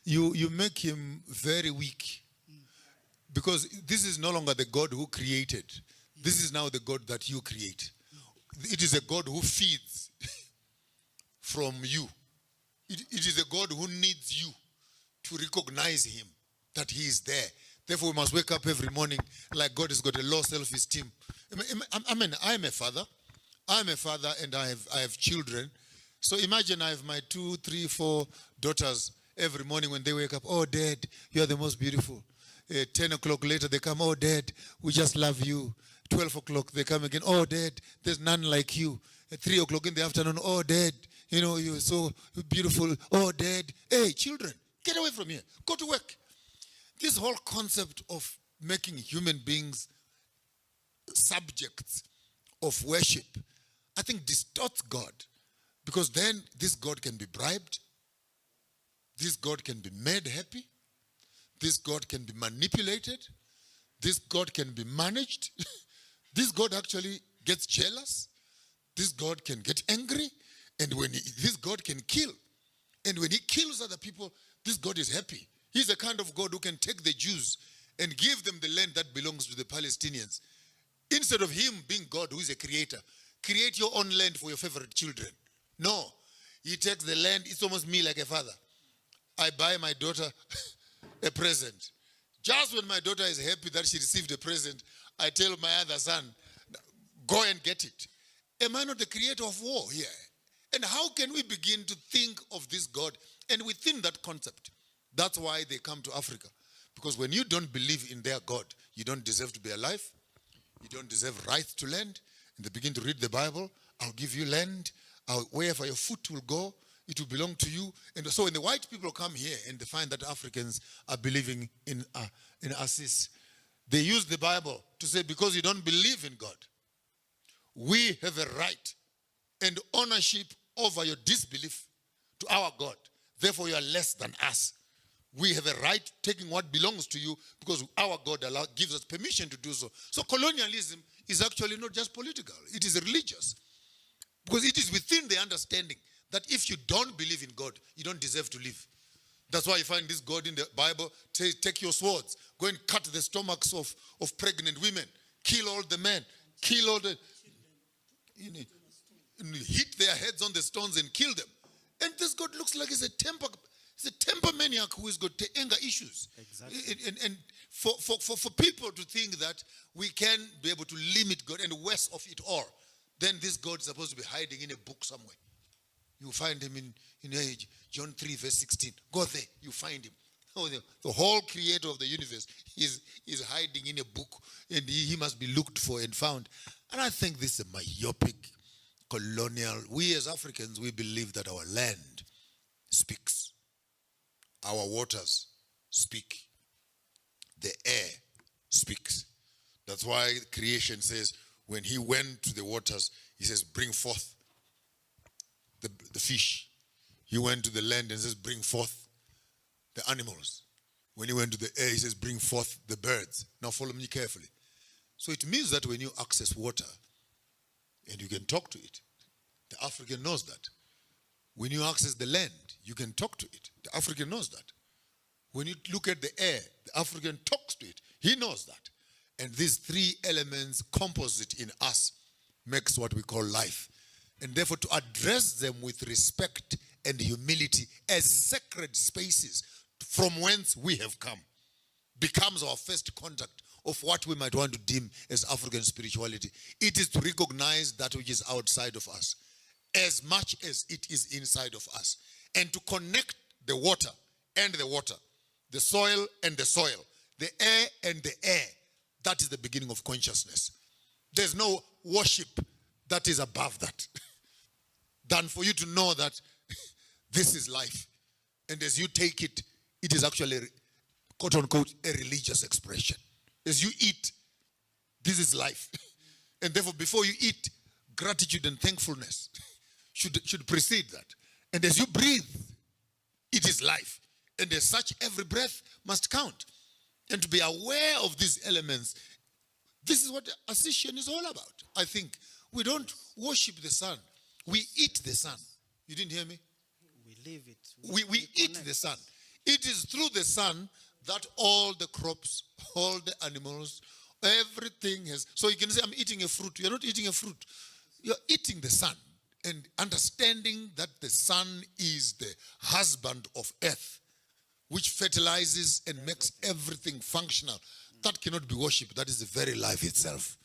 you make him very weak. Because this is no longer the God who created. This is now the God that you create. It is a God who feeds from you. It is a God who needs you to recognize him, that he is there. Therefore, we must wake up every morning like God has got a low self-esteem. I mean, I'm a father. I'm a father and I have children. So imagine I have my 2, 3, 4 daughters every morning when they wake up. Oh, Dad, you are the most beautiful. 10 o'clock later, they come, oh, Dad, we just love you. 12 o'clock, they come again, oh, Dad, there's none like you. At 3 o'clock in the afternoon, oh, Dad, you know, you're so beautiful. Oh, Dad, hey, children, get away from here. Go to work. This whole concept of making human beings subjects of worship, I think distorts God. Because then this God can be bribed. This God can be made happy. This God can be manipulated. This God can be managed. This God actually gets jealous. This God can get angry. And this God can kill. And when he kills other people, this God is happy. He's the kind of God who can take the Jews and give them the land that belongs to the Palestinians. Instead of him being God who is a creator, create your own land for your favorite children. No, he takes the land. It's almost me like a father. I buy my daughter a present. Just when my daughter is happy that she received a present, I tell my other son, go and get it. Am I not the creator of war here? And how can we begin to think of this God? And within that concept, that's why they come to Africa. Because when you don't believe in their God, you don't deserve to be alive. You don't deserve rights to land. And they begin to read the Bible. I'll give you land. Wherever your foot will go, it will belong to you. And so when the white people come here and they find that Africans are believing in Assis, they use the Bible to say, because you don't believe in God, we have a right and ownership over your disbelief to our God. Therefore, you are less than us. We have a right taking what belongs to you because our God gives us permission to do so. So colonialism is actually not just political. It is religious. Because it is within the understanding that if you don't believe in God, you don't deserve to live. That's why you find this God in the Bible, take your swords, go and cut the stomachs of pregnant women, kill all the men, kill all the... hit their heads on the stones and kill them. And this God looks like he's a temper maniac who has got anger issues. Exactly. And for people to think that we can be able to limit God and worse of it all, then this God is supposed to be hiding in a book somewhere. You find him in John 3 verse 16. Go there, you find him. Oh, the whole creator of the universe is hiding in a book, and he must be looked for and found. And I think this is a myopic, colonial. We as Africans, we believe that our land speaks. Our waters speak. The air speaks. That's why creation says, when he went to the waters, he says, bring forth the fish. He went to the land and says, bring forth the animals. When he went to the air, he says, bring forth the birds. Now follow me carefully. So it means that when you access water and you can talk to it, the African knows that. When you access the land, you can talk to it. The African knows that. When you look at the air, the African talks to it. He knows that. And these three elements composite in us makes what we call life. And therefore to address them with respect and humility as sacred spaces from whence we have come becomes our first contact of what we might want to deem as African spirituality. It is to recognize that which is outside of us as much as it is inside of us, and to connect the water and the water, the soil and the soil, the air and the air. That is the beginning of consciousness. There's no worship that is above that than for you to know that this is life. And as you take it, it is actually, quote unquote, a religious expression. As you eat, this is life. And therefore, before you eat, gratitude and thankfulness should precede that. And as you breathe, it is life. And as such, every breath must count. And to be aware of these elements, this is what Ascension is all about. I think we don't worship the sun. We eat the sun. You didn't hear me? We live it. We eat the sun. It is through the sun that all the crops, all the animals, everything has. So you can say, I'm eating a fruit. You're not eating a fruit. You're eating the sun. And understanding that the sun is the husband of earth, which fertilizes and makes everything functional. That cannot be worshipped. That is the very life itself.